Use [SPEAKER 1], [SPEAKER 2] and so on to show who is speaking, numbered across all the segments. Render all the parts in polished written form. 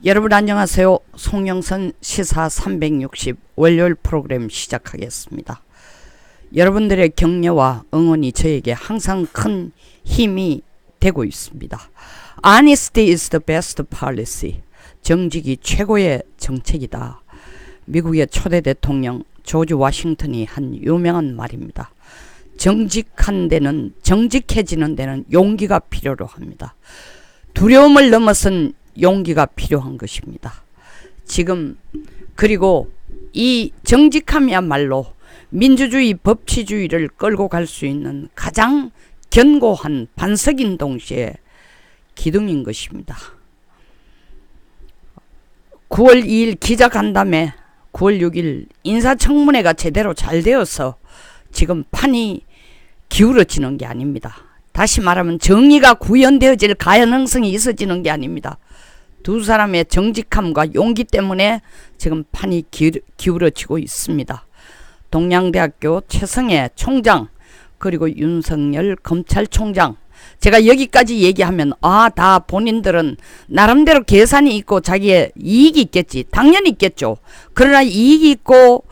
[SPEAKER 1] 여러분 안녕하세요. 송영선 시사 360 월요일 프로그램 시작하겠습니다. 여러분들의 격려와 응원이 저에게 항상 큰 힘이 되고 있습니다. Honesty is the best policy. 정직이 최고의 정책이다. 미국의 초대 대통령 조지 워싱턴이 한 유명한 말입니다. 정직해지는 데는 용기가 필요로 합니다. 두려움을 넘어선 용기가 필요한 것입니다. 지금 그리고 이 정직함이야말로 민주주의 법치주의를 끌고 갈 수 있는 가장 견고한 반석인 동시에 기둥인 것입니다. 9월 2일 기자간담회, 9월 6일 인사청문회가 제대로 잘 되어서 지금 판이 기울어지는 게 아닙니다. 다시 말하면 정의가 구현되어질 가능성이 있어지는 게 아닙니다. 두 사람의 정직함과 용기 때문에 지금 판이 기울어지고 있습니다. 동양대학교 최성해 총장 그리고 윤석열 검찰총장, 제가 여기까지 얘기하면 다 본인들은 나름대로 계산이 있고 자기의 이익이 있겠지. 당연히 있겠죠. 그러나 이익이 있고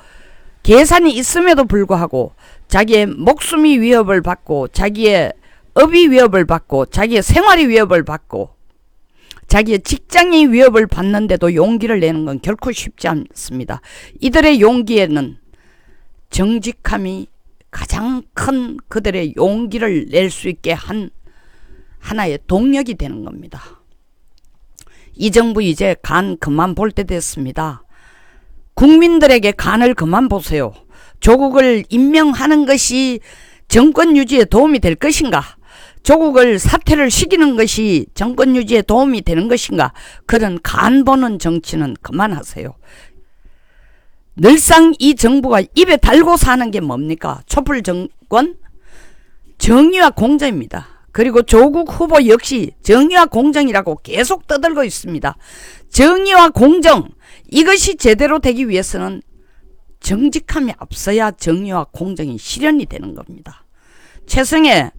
[SPEAKER 1] 계산이 있음에도 불구하고 자기의 목숨이 위협을 받고 자기의 업이 위협을 받고 자기의 생활이 위협을 받고 자기의 직장이 위협을 받는데도 용기를 내는 건 결코 쉽지 않습니다. 이들의 용기에는 정직함이 가장 큰 그들의 용기를 낼 수 있게 한 하나의 동력이 되는 겁니다. 이 정부 이제 간 그만 볼 때 됐습니다. 국민들에게 간을 그만 보세요. 조국을 임명하는 것이 정권 유지에 도움이 될 것인가? 조국을 사퇴를 시키는 것이 정권 유지에 도움이 되는 것인가? 그런 간 보는 정치는 그만하세요. 늘상 이 정부가 입에 달고 사는 게 뭡니까? 촛불 정권? 정의와 공정입니다. 그리고 조국 후보 역시 정의와 공정이라고 계속 떠들고 있습니다. 정의와 공정, 이것이 제대로 되기 위해서는 정직함이 앞서야 정의와 공정이 실현이 되는 겁니다. 최성해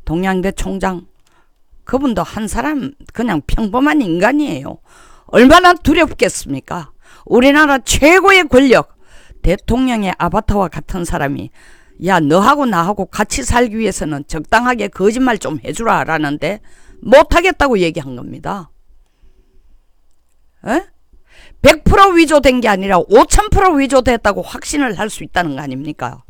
[SPEAKER 1] 동양대 총장, 그분도 한 사람 그냥 평범한 인간이에요. 얼마나 두렵겠습니까? 우리나라 최고의 권력, 대통령의 아바타와 같은 사람이 야, 너하고 나하고 같이 살기 위해서는 적당하게 거짓말 좀 해주라 라는데 못하겠다고 얘기한 겁니다. 100% 위조된 게 아니라 5000% 위조됐다고 확신을 할 수 있다는 거 아닙니까?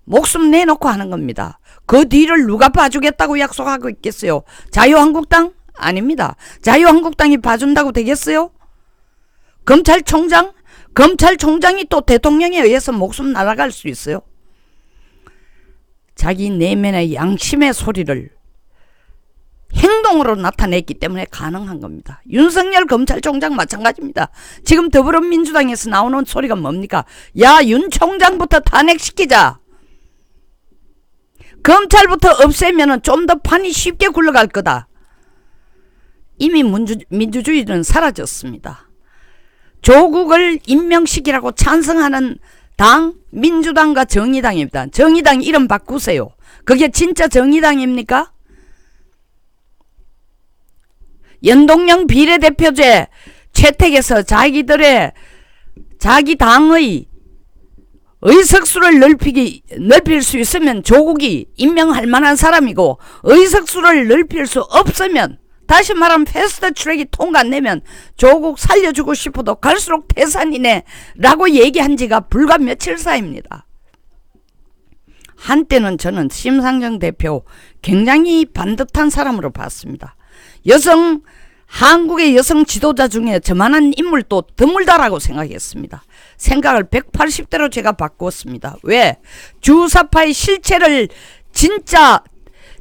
[SPEAKER 1] 목숨 내놓고 하는 겁니다. 그 뒤를 누가 봐주겠다고 약속하고 있겠어요? 자유한국당? 아닙니다. 자유한국당이 봐준다고 되겠어요? 검찰총장? 검찰총장이 또 대통령에 의해서 목숨 날아갈 수 있어요? 자기 내면의 양심의 소리를 행동으로 나타냈기 때문에 가능한 겁니다. 윤석열 검찰총장 마찬가지입니다. 지금 더불어민주당에서 나오는 소리가 뭡니까? 야, 윤 총장부터 탄핵시키자. 검찰부터 없애면 좀 더 판이 쉽게 굴러갈 거다. 이미 민주주의는 사라졌습니다. 조국을 임명시키라고 찬성하는 당 민주당과 정의당입니다. 정의당 이름 바꾸세요. 그게 진짜 정의당입니까? 연동형 비례대표제 채택해서 자기 당의 의석수를 넓힐 수 있으면 조국이 임명할 만한 사람이고, 의석수를 넓힐 수 없으면, 다시 말하면 패스트 트랙이 통과 안 되면 조국 살려주고 싶어도 갈수록 태산이네 라고 얘기한 지가 불과 며칠 사이입니다. 한때는 저는 심상정 대표 굉장히 반듯한 사람으로 봤습니다. 한국의 여성 지도자 중에 저만한 인물도 드물다라고 생각했습니다. 생각을 180대로 제가 바꾸었습니다. 왜? 주사파의 실체를 진짜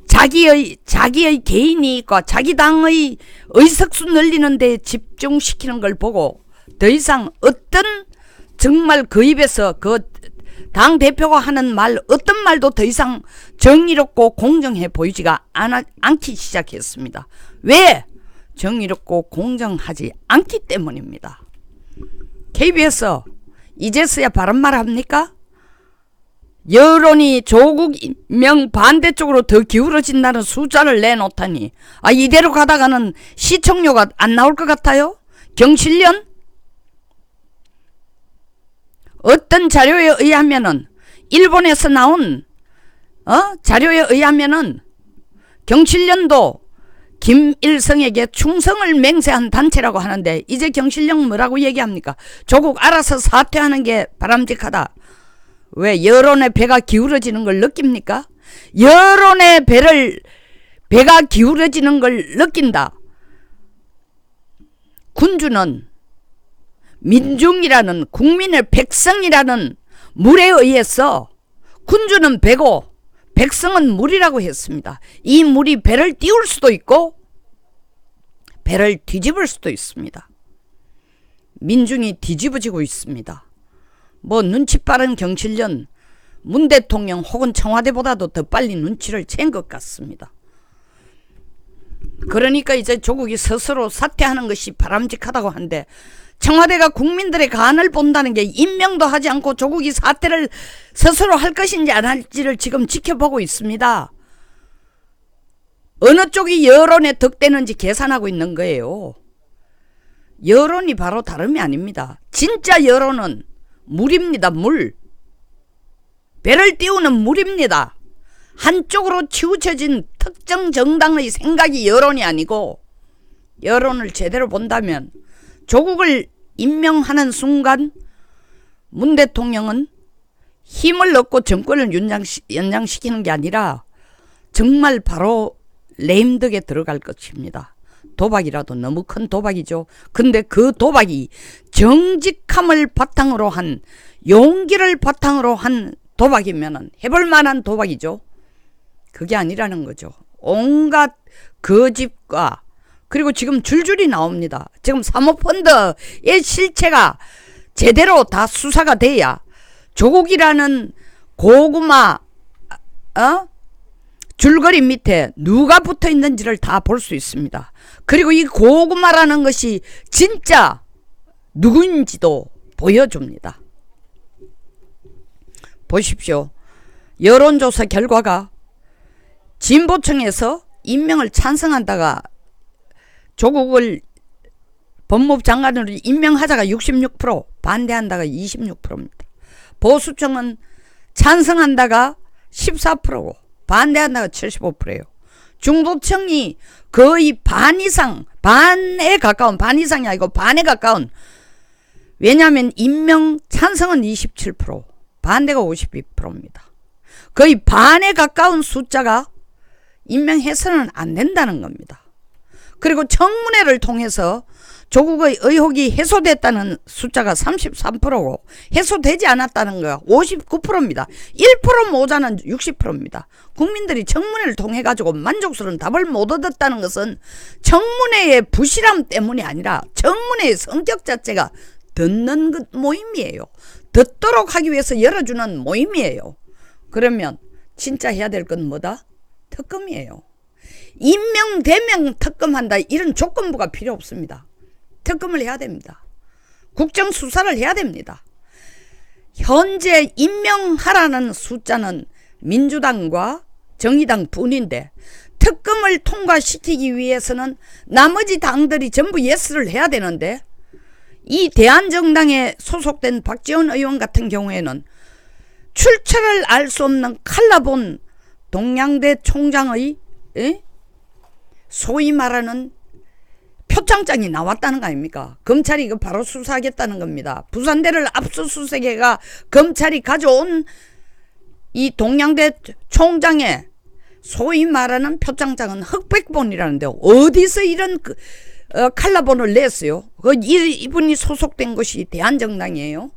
[SPEAKER 1] 자기의 개인이익과 자기 당의 의석수 늘리는 데 집중시키는 걸 보고 더 이상 어떤 정말 그 입에서 그 당 대표가 하는 말 어떤 말도 더 이상 정의롭고 공정해 보이지가 않기 시작했습니다. 왜? 정의롭고 공정하지 않기 때문입니다. KBS 이제서야 바른 말 합니까? 여론이 조국 임명 반대쪽으로 더 기울어진다는 숫자를 내놓다니, 이대로 가다가는 시청료가 안 나올 것 같아요? 경실련? 어떤 자료에 의하면은 일본에서 나온 자료에 의하면은 경실련도 김일성에게 충성을 맹세한 단체라고 하는데 이제 경실련 뭐라고 얘기합니까? 조국 알아서 사퇴하는 게 바람직하다. 왜 여론의 배가 기울어지는 걸 느낍니까? 여론의 배가 기울어지는 걸 느낀다. 군주는 민중이라는 국민의 백성이라는 물에 의해서 군주는 배고 백성은 물이라고 했습니다. 이 물이 배를 띄울 수도 있고 배를 뒤집을 수도 있습니다. 민중이 뒤집어지고 있습니다. 뭐 눈치 빠른 경실련 문 대통령 혹은 청와대보다도 더 빨리 눈치를 챈 것 같습니다. 그러니까 이제 조국이 스스로 사퇴하는 것이 바람직하다고 한데 청와대가 국민들의 간을 본다는 게 임명도 하지 않고 조국이 사퇴를 스스로 할 것인지 안 할지를 지금 지켜보고 있습니다. 어느 쪽이 여론에 득되는지 계산하고 있는 거예요. 여론이 바로 다름이 아닙니다. 진짜 여론은 물입니다. 물. 배를 띄우는 물입니다. 한쪽으로 치우쳐진 특정 정당의 생각이 여론이 아니고 여론을 제대로 본다면 조국을 임명하는 순간 문 대통령은 힘을 얻고 정권을 연장시키는 게 아니라 정말 바로 레임덕에 들어갈 것입니다. 도박이라도 너무 큰 도박이죠. 근데 그 도박이 정직함을 바탕으로 한 용기를 바탕으로 한 도박이면 해볼 만한 도박이죠. 그게 아니라는 거죠. 온갖 거짓과 그리고 지금 줄줄이 나옵니다. 지금 사모펀드의 실체가 제대로 다 수사가 돼야 조국이라는 고구마 줄거리 밑에 누가 붙어 있는지를 다 볼 수 있습니다. 그리고 이 고구마라는 것이 진짜 누구인지도 보여줍니다. 보십시오. 여론조사 결과가 진보층에서 임명을 찬성한다가 조국을 법무부 장관으로 임명하자가 66%, 반대한다가 26%입니다. 보수층은 찬성한다가 14%고 반대한다가 75%예요. 중도층이 거의 반 이상, 반에 가까운, 반 이상이 아니고 반에 가까운, 왜냐하면 임명 찬성은 27%, 반대가 52%입니다. 거의 반에 가까운 숫자가 임명해서는 안 된다는 겁니다. 그리고 청문회를 통해서 조국의 의혹이 해소됐다는 숫자가 33%고 해소되지 않았다는 거 59%입니다. 1% 모자는 60%입니다. 국민들이 청문회를 통해 가지고 만족스러운 답을 못 얻었다는 것은 청문회의 부실함 때문이 아니라 청문회의 성격 자체가 듣는 것 모임이에요. 듣도록 하기 위해서 열어주는 모임이에요. 그러면 진짜 해야 될 건 뭐다? 특검이에요. 임명, 대명 특검한다 이런 조건부가 필요 없습니다. 특검을 해야 됩니다. 국정수사를 해야 됩니다. 현재 임명하라는 숫자는 민주당과 정의당 뿐인데 특검을 통과시키기 위해서는 나머지 당들이 전부 예스를 해야 되는데 이 대한정당에 소속된 박지원 의원 같은 경우에는 출처를 알 수 없는 칼라본 동양대 총장의 소위 말하는 표창장이 나왔다는 거 아닙니까? 검찰이 이거 바로 수사하겠다는 겁니다. 부산대를 압수수색해가 검찰이 가져온 이 동양대 총장의 소위 말하는 표창장은 흑백본이라는데 어디서 이런 칼라본을 냈어요? 이분이 소속된 것이 대한정당이에요.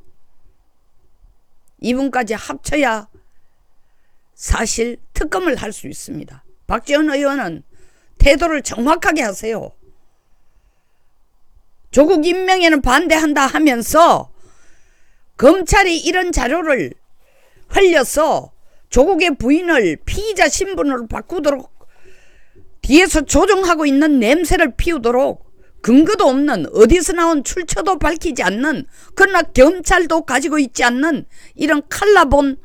[SPEAKER 1] 이분까지 합쳐야 사실 특검을 할 수 있습니다. 박지원 의원은 태도를 정확하게 하세요. 조국 임명에는 반대한다 하면서 검찰이 이런 자료를 흘려서 조국의 부인을 피의자 신분으로 바꾸도록 뒤에서 조종하고 있는 냄새를 피우도록 근거도 없는 어디서 나온 출처도 밝히지 않는 그러나 검찰도 가지고 있지 않는 이런 칼라본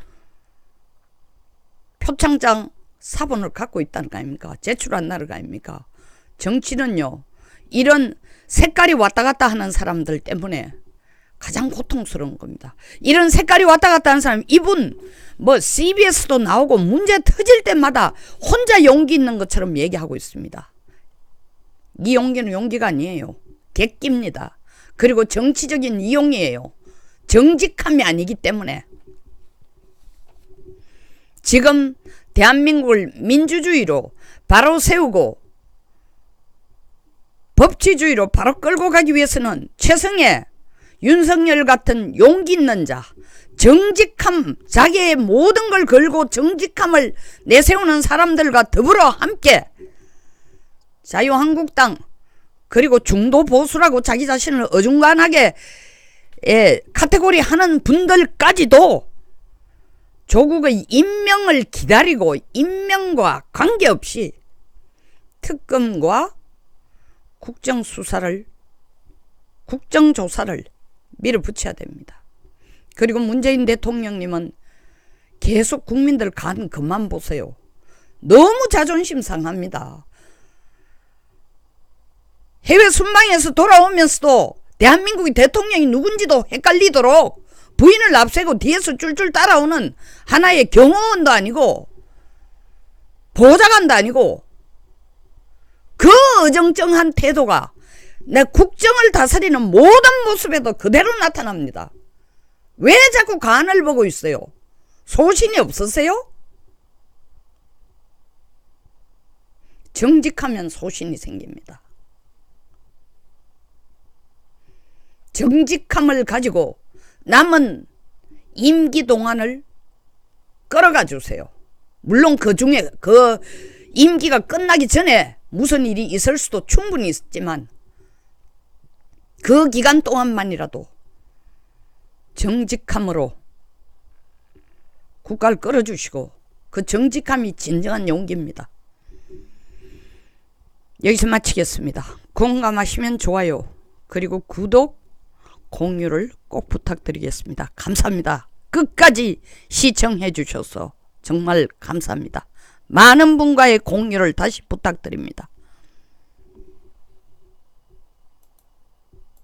[SPEAKER 1] 표창장 사본을 갖고 있다는 거 아닙니까? 제출한 나라가 아닙니까? 정치는요 이런 색깔이 왔다 갔다 하는 사람들 때문에 가장 고통스러운 겁니다. 이런 색깔이 왔다 갔다 하는 사람, 이분 뭐 CBS도 나오고 문제 터질 때마다 혼자 용기 있는 것처럼 얘기하고 있습니다. 이 용기는 용기가 아니에요. 객기입니다. 그리고 정치적인 이용이에요. 정직함이 아니기 때문에. 지금 대한민국을 민주주의로 바로 세우고 법치주의로 바로 끌고 가기 위해서는 최승혜, 윤석열 같은 용기 있는 자, 정직함, 자기의 모든 걸 걸고 정직함을 내세우는 사람들과 더불어 함께 자유한국당, 그리고 중도 보수라고 자기 자신을 어중간하게 카테고리 하는 분들까지도 조국의 임명을 기다리고 임명과 관계없이 특검과 국정수사를, 국정조사를 밀어붙여야 됩니다. 그리고 문재인 대통령님은 계속 국민들 간 그만 보세요. 너무 자존심 상합니다. 해외 순방에서 돌아오면서도 대한민국의 대통령이 누군지도 헷갈리도록 부인을 앞세고 뒤에서 쫄쫄 따라오는 하나의 경호원도 아니고 보좌관도 아니고 그 어정쩡한 태도가 내 국정을 다스리는 모든 모습에도 그대로 나타납니다. 왜 자꾸 간을 보고 있어요? 소신이 없으세요? 정직하면 소신이 생깁니다. 정직함을 가지고 남은 임기 동안을 끌어가 주세요. 물론 그 중에 그 임기가 끝나기 전에 무슨 일이 있을 수도 충분히 있지만 그 기간 동안만이라도 정직함으로 국가를 끌어주시고, 그 정직함이 진정한 용기입니다. 여기서 마치겠습니다. 공감하시면 좋아요, 그리고 구독, 공유를 꼭 부탁드리겠습니다. 감사합니다. 끝까지 시청해 주셔서 정말 감사합니다. 많은 분과의 공유를 다시 부탁드립니다.